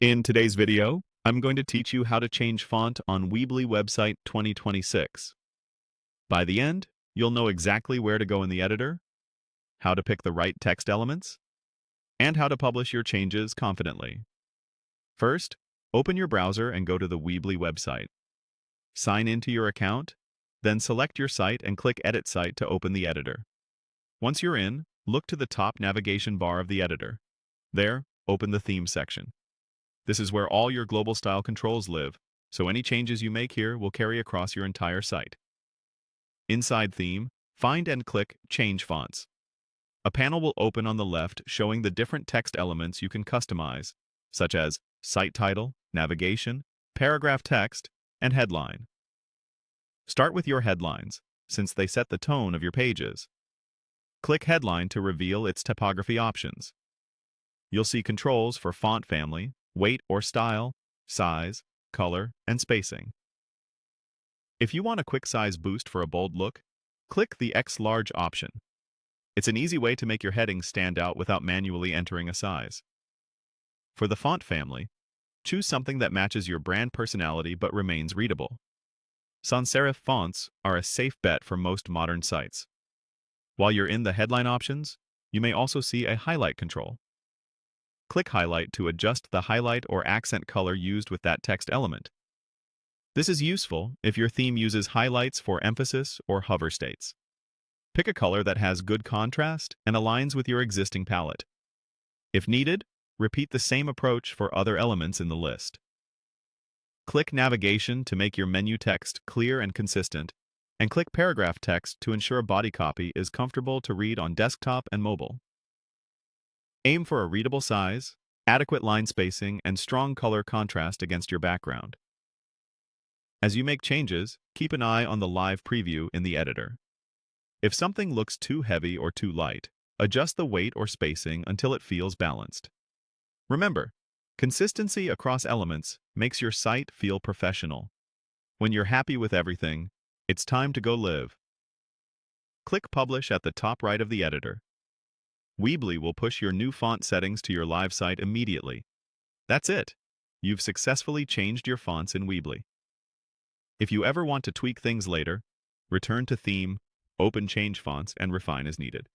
In today's video, I'm going to teach you how to change font on Weebly website 2026. By the end, you'll know exactly where to go in the editor, how to pick the right text elements, and how to publish your changes confidently. First, open your browser and go to the Weebly website. Sign into your account, then select your site and click Edit Site to open the editor. Once you're in, look to the top navigation bar of the editor. There, open the Theme section. This is where all your global style controls live, so any changes you make here will carry across your entire site. Inside Theme, find and click Change Fonts. A panel will open on the left showing the different text elements you can customize, such as site title, navigation, paragraph text, and headline. Start with your headlines, since they set the tone of your pages. Click Headline to reveal its typography options. You'll see controls for font family, weight or style, size, color, and spacing. If you want a quick size boost for a bold look, click the X Large option. It's an easy way to make your headings stand out without manually entering a size. For the font family, choose something that matches your brand personality but remains readable. Sans serif fonts are a safe bet for most modern sites. While you're in the headline options, you may also see a highlight control. Click Highlight to adjust the highlight or accent color used with that text element. This is useful if your theme uses highlights for emphasis or hover states. Pick a color that has good contrast and aligns with your existing palette. If needed, repeat the same approach for other elements in the list. Click Navigation to make your menu text clear and consistent, and click Paragraph Text to ensure body copy is comfortable to read on desktop and mobile. Aim for a readable size, adequate line spacing, and strong color contrast against your background. As you make changes, keep an eye on the live preview in the editor. If something looks too heavy or too light, adjust the weight or spacing until it feels balanced. Remember, consistency across elements makes your site feel professional. When you're happy with everything, it's time to go live. Click Publish at the top right of the editor. Weebly will push your new font settings to your live site immediately. That's it. You've successfully changed your fonts in Weebly. If you ever want to tweak things later, return to Theme, open Change Fonts, and refine as needed.